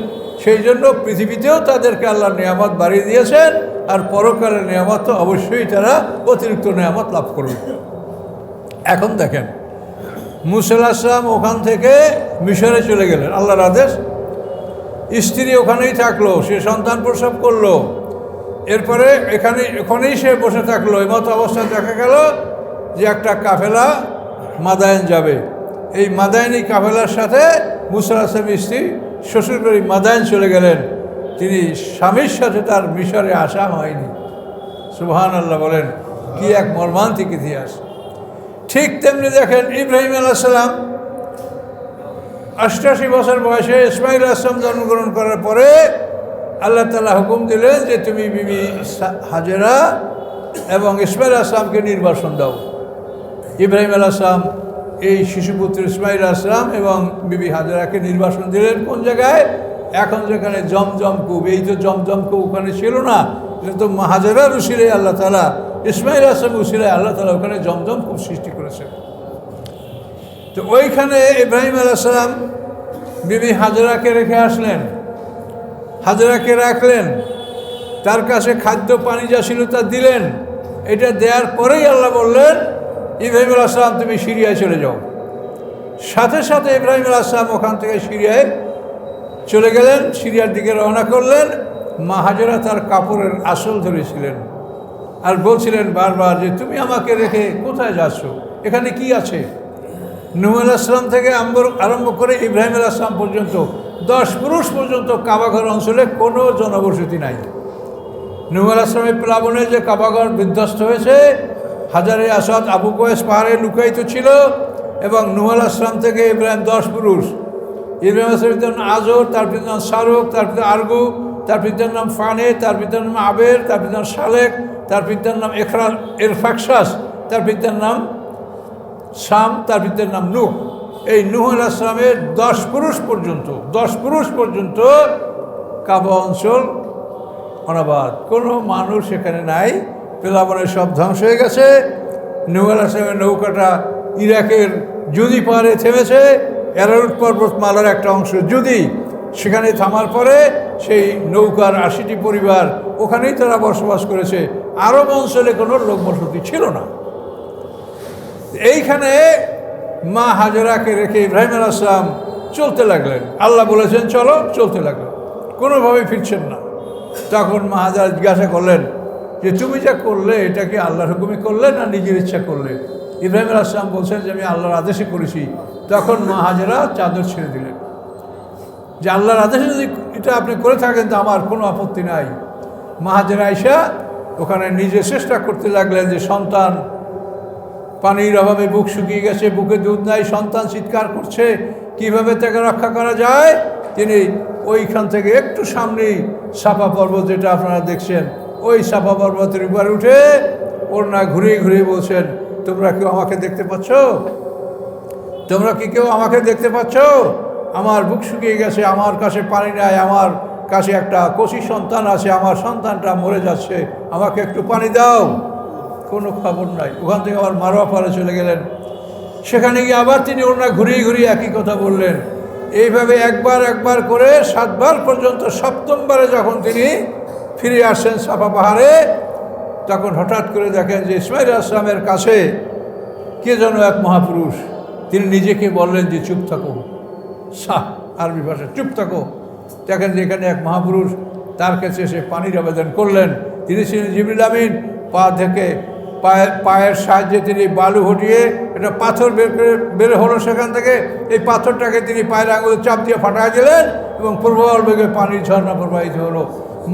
সেই জন্য পৃথিবীতেও তাদেরকে আল্লাহ নিয়ামত বাড়িয়ে দিয়েছেন, আর পরকালের নিয়ামত তো অবশ্যই তারা অতিরিক্ত নিয়ামত লাভ করবে। এখন দেখেন, মুসা আলাইহিস সালাম ওখান থেকে মিশরে চলে গেলেন, আল্লাহর আদেশ। স্ত্রী ওখানেই থাকলো, সে সন্তান প্রসব করলো, এরপরে ওখানেই সে বসে থাকলো। এমতো অবস্থায় দেখা গেল যে একটা কাফেলা মাদায়েন যাবে। এই মাদায়েনি কাফেলার সাথে মুসা আলাইহিস সালামের স্ত্রী শ্বশুরবাড়ি মাদায়েন চলে গেলেন। তিনি স্বামীর সাথে তার মিশরে আসা হয়নি। সুবহানাল্লাহ বলেন, কি এক মর্মান্তিক ইতিহাস। ঠিক তেমনি দেখেন, ইব্রাহিম আলাইহিস সালাম 88 বছর বয়সে ইসমাঈল আলাইহিস সালাম জন্মগ্রহণ করার পরে আল্লাহ তাআলা হুকুম দিলেন যে তুমি বিবি হাজেরা এবং ইসমাঈল আলাইহিস সালামকে নির্বাসন দাও। ইব্রাহিম আলাইহিস সালাম এই শিশুপুত্র ইসমাঈল আলাইহিস সালাম এবং বিবি হাজেরাকে নির্বাসন দিলেন কোন জায়গায়? এখন যেখানে জমজম কূপ, এই তো জমজম কূপ ওখানে ছিল না, এটা তো হাজেরার উসিলায় আল্লাহ তাআলা, ইসমাঈল আলাইহিস সালামের উসিলায় আল্লাহ তাআলা ওখানে জমজম কূপ সৃষ্টি করেছেন। তো ওইখানে ইব্রাহিম আলাইহিস সালাম বিবি হাজেরাকে রেখে আসলেন, হাজেরাকে রাখলেন, তার কাছে খাদ্য পানি যা ছিল তা দিলেন। এটা দেওয়ার পরেই আল্লাহ বললেন, ইব্রাহিম আলাইহিস সালাম তুমি সিরিয়ায় চলে যাও। সাথে সাথে ইব্রাহিম আলাইহিস সালাম ওখান থেকে সিরিয়ায় চলে গেলেন, সিরিয়ার দিকে রওনা করলেন। মা হাজেরা তার কাপড়ের আঁচল ধরেছিলেন আর বলছিলেন বারবার যে তুমি আমাকে রেখে কোথায় যাচ্ছ, এখানে কি আছে? নূহ আলাইহিস সালাম থেকে আরম্ভ করে ইব্রাহিম আলাইহিস সালাম পর্যন্ত 10 পুরুষ পর্যন্ত কাবাঘর অঞ্চলে কোনো জনবসতি নাই। নূহ আলাইহিস সালামের প্লাবনে যে কাবাঘর বিধ্বস্ত হয়েছে, হাজারে আসাদ আবু কয়েস পাহাড়ে লুকায়িত ছিল, এবং নূহ আলাইহিস সালাম থেকে ইব্রাহিম 10 পুরুষ। ইব্রাহিম আলাইহিস সালামের নাম আজর, তার পিতার নাম শারুক, তার পিতা আরগু, তার পিতার নাম ফানে, তার পিতার নাম আবের, তার পিতার নাম শালেক, তার পিতার নাম এরফাকশাস, তার পিতার নাম শাম, তার পিতার নাম নূহ। এই নূহ আলাইহিস সালামের 10 পুরুষ পর্যন্ত কাবা অঞ্চল অনাবাদ, কোনো মানুষ এখানে নাই। প্লাবনে সব ধ্বংস হয়ে গেছে। নূহ আলাইহিস সালামের নৌকাটা ইরাকের জুদি পাহাড়ে থেমেছে, অ্যারারুট পর্বতমালার একটা অংশ জুদি, সেখানে থামার পরে সেই নৌকার 80টি পরিবার ওখানেই তারা বসবাস করেছে। আরব অঞ্চলে কোনো লোকবসতি ছিল না। এইখানে মা হাজেরাকে রেখে ইব্রাহিম আলাইহিস সালাম চলতে লাগলেন। আল্লাহ বলেছেন চলো, চলতে লাগলেন, কোনোভাবেই ফিরছেন না। তখন মা হাজেরা জিজ্ঞাসা করলেন যে তুমি যা করলে এটা কি আল্লাহর হুকুমে করলে না নিজের ইচ্ছা করলে? ইব্রাহিম আলাইহিস সালাম বলছেন যে আমি আল্লাহর আদেশে করেছি। তখন মা হাজেরা চাদর ছেড়ে দিলেন যে আল্লাহর আদেশে যদি এটা আপনি করে থাকেন তো আমার কোনো আপত্তি নাই। মা হাজেরা আয়েশা ওখানে নিজে চেষ্টা করতে লাগলেন যে সন্তান পানির অভাবে বুক শুকিয়ে গেছে, বুকে দুধ নাই, সন্তান চিৎকার করছে, কিভাবে তাকে রক্ষা করা যায়। তিনি ওইখান থেকে একটু সামনেই সাফা পর্বত, যেটা আপনারা দেখছেন, ওই সাফা পর্বতের উপরে উঠে ওড়না ঘুরিয়ে ঘুরিয়ে বলছেন তোমরা কেউ আমাকে দেখতে পাচ্ছ? তোমরা কি কেউ আমাকে দেখতে পাচ্ছ? আমার বুক শুকিয়ে গেছে, আমার কাছে পানি নাই, আমার কাছে একটা কচি সন্তান আছে, আমার সন্তানটা মরে যাচ্ছে, আমাকে একটু পানি দাও। কোনো খবর নাই। ওখান থেকে আবার মারোয়া পারে চলে গেলেন। সেখানে গিয়ে আবার তিনি ওড়না ঘুরিয়ে ঘুরিয়ে একই কথা বললেন। এইভাবে একবার করে 7 বার পর্যন্ত, 7মবারে যখন তিনি ফিরে আসছেন সাফা পাহাড়ে, তখন হঠাৎ করে দেখেন যে ইসমাঈল আলাইহিস সালামের কাছে কে যেন এক মহাপুরুষ, তিনি নিজেকে বললেন যে চুপ থাকো, শাহ আরবি ভাষা, চুপ থাকো। দেখেন যে এখানে এক মহাপুরুষ, তার কাছে এসে পানির আবেদন করলেন। তিনি ছিলেন জিবরিল আমিন। পা থেকে পায়ের সাহায্যে তিনি বালু হটিয়ে একটা পাথর বের হলো সেখান থেকে। এই পাথরটাকে তিনি পায়ের আঙুলে চাপ দিয়ে ফাটাই দিলেন এবং প্রবল বেগে পানির ঝর্ণা প্রবাহিত হলো।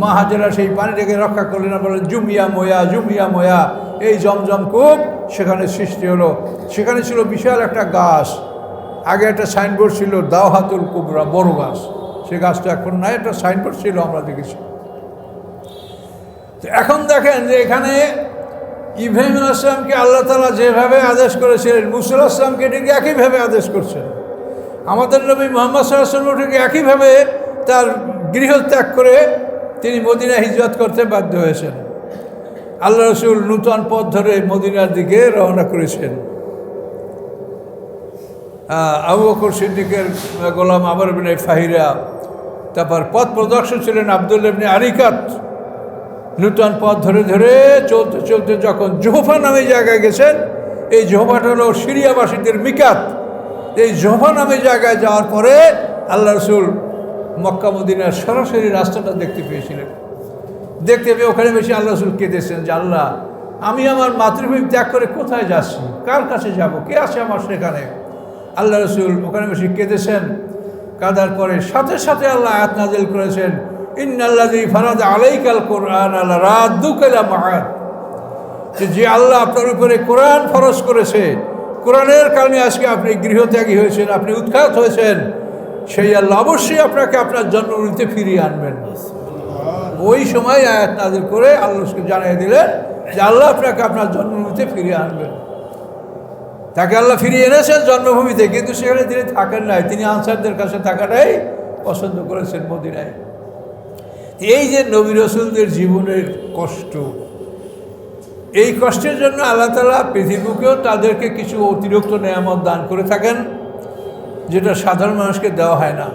মা হাজেরা সেই পানিটাকে রক্ষা করলেন না, বলেন জুমিয়া ময়া, জুমিয়া ময়া। এই জমজম কূপ সেখানে সৃষ্টি হলো। সেখানে ছিল বিশাল একটা গাছ, আগে একটা সাইনবোর্ড ছিল দাওহাতুল কুবরা, বড় গাছ। সে গাছটা এখন নাই, একটা সাইনবোর্ড ছিল, আমরা দেখেছি। তো এখন দেখেন যে এখানে ইব্রাহিম আলাইহিস সালামকে আল্লাহ তাআলা যেভাবে আদেশ করেছিলেন, মুসা আলাইহিস সালামকে ঠিক একইভাবে আদেশ করছেন। আমাদের নবী মুহাম্মদ সাল্লাল্লাহু আলাইহি ওয়াসাল্লাম ঠিক একইভাবে তার গৃহত্যাগ করে তিনি মদিনা হিজরত করতে বাধ্য হয়েছেন। আল্লাহ রাসূল নূতন পথ ধরে মদিনার দিকে রওনা করেছেন। আবু বকর সিদ্দিকের গোলাম আমর ইবনে ফাহিরা, তারপর পথ প্রদর্শক ছিলেন আব্দুল্লাহ ইবনে আরিকাত। নূতন পথ ধরে ধরে চলতে চলতে যখন জোহফা নামে জায়গায় গেছেন, এই জোহফাটা হলো সিরিয়াবাসীদের মিকাত। এই জোহফা নামে জায়গায় যাওয়ার পরে আল্লাহ রাসূল মক্কা মদিনার সরাসরি রাস্তাটা দেখতে পেয়েছিলেন। দেখতে পেয়ে ওখানে বেশি আল্লাহ রাসূল কেঁদেছেন যে আল্লাহ, আমি আমার মাতৃভূমি ত্যাগ করে কোথায় যাচ্ছি, কার কাছে যাব, কে আছে আমার সেখানে। আল্লাহ রাসূল ওখানে বেশি কেঁদেছেন। কাঁদার পরে সাথে সাথে আল্লাহ আয়াত নাযিল করেছেন, ইন্নাল্লাযী ফারাদা আলাইকাল কুরআন লারাদ্দুকা ইলা মাআদ। যে আল্লাহ আপনার উপরে কোরআন ফরজ করেছে, কোরআনের কারণে আজকে আপনি গৃহত্যাগী হয়েছেন, আপনি উৎখাত হয়েছেন, সেই আল্লাহ অবশ্যই আপনাকে আপনার জন্মভূমিতে ফিরিয়ে আনবেন। ওই সময় আয়াত নাযিল করে আল্লাহকে জানিয়ে দিলেন যে আল্লাহ আপনাকে আপনার জন্মভূমিতে ফিরিয়ে আনবেন। তাকে আল্লাহ ফিরিয়ে এনেছেন জন্মভূমিতে, কিন্তু সেখানে তিনি থাকেন নাই, তিনি আনসারদের কাছে থাকাটাই পছন্দ করেছেন মদিনায়। এই যে নবী রাসূলদের জীবনের কষ্ট, এই কষ্টের জন্য আল্লাহ তাআলা পৃথিবীকেও তাদেরকে কিছু অতিরিক্ত নেয়ামত দান করে থাকেন, যেটা সাধারণ মানুষকে দেওয়া হয় না।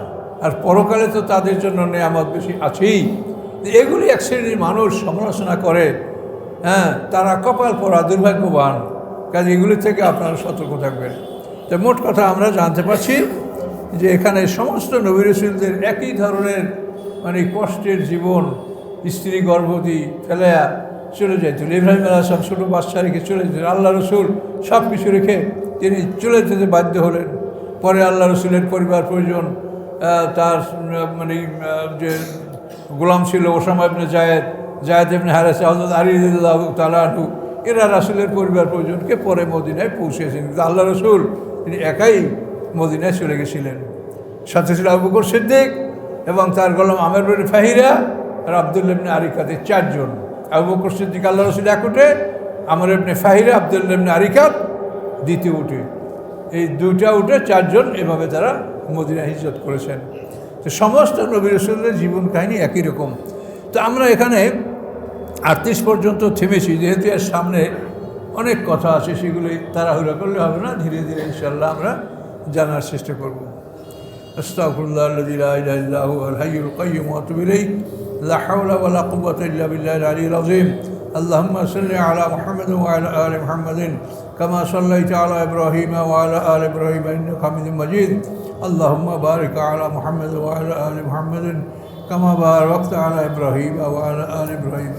আর পরকালে তো তাদের জন্য নেয়ামত বেশি আছেই। এগুলি এক শ্রেণীর মানুষ সমালোচনা করে, তারা কপাল পরা, দুর্ভাগ্যবান। কাজে এগুলি থেকে আপনারা সতর্ক থাকবেন। তো মোট কথা আমরা জানতে পারছি যে এখানে সমস্ত নবী রাসূলদের একই ধরনের কষ্টের জীবন। স্ত্রী গর্ভবতী ফেলে চলে যেতেন, ইব্রাহিম আলাইহিস সালাম ছোটো বাচ্চা রেখে চলে যেতেন, আল্লাহ রাসূল সব কিছু রেখে তিনি চলে যেতে বাধ্য হলেন। পরে আল্লাহ রাসূলের পরিবার পরিজন, তার যে গোলাম ছিল ওসামা ইবনে জায়েদ ইবনে হারেসা, হযরত আলী রাদিয়াল্লাহু তাআলা আনহু, এরা রাসূলের পরিবার পরিজনকে পরে মদিনায় পৌঁছেছেন। কিন্তু আল্লাহ রাসূল তিনি একাই মদিনায় চলে গেছিলেন। সাথে ছিল আবু বকর সিদ্দিক এবং তার গোলাম আমর ইবনে ফাহিরা আর আব্দুল্লাহ ইবনে আরিকাতের চারজন। আবু বকর সিদ্দিক আল্লাহ রাসূল এক উঠে, আমর ইবনে ফাহিরা, আব্দুল্লাহ ইবনে আরিকাত দ্বিতীয় উঠে। এই দুইটা উঠে চারজন, এভাবে তারা মদিনা হিজরত করেছেন। তো সমস্ত নবী রাসূলদের জীবন কাহিনী একই রকম। তো আমরা এখানে 38 পর্যন্ত থেমেছি, যেহেতু এর সামনে অনেক কথা আছে, সেগুলি তাড়াহুড়া করলে হবে না, ধীরে ধীরে ইনশাআল্লাহ আমরা জানার চেষ্টা করব। আস্তাগফিরুল্লাহাল্লাযী লা ইলাহা ইল্লা হুয়াল হাইয়ুল কাইয়্যুম ওয়া আতুবু ইলাইহি, লা হাওলা ওয়া লা কুওয়াতা ইল্লা বিল্লাহিল আলিয়্যিল আযীম। اللهم صل على محمد وعلى آل محمد كما صليت على إبراهيم وعلى آل إبراهيم إنك حميد مجيد. اللهم بارك على محمد وعلى آل محمد كما باركت على إبراهيم وعلى آل إبراهيم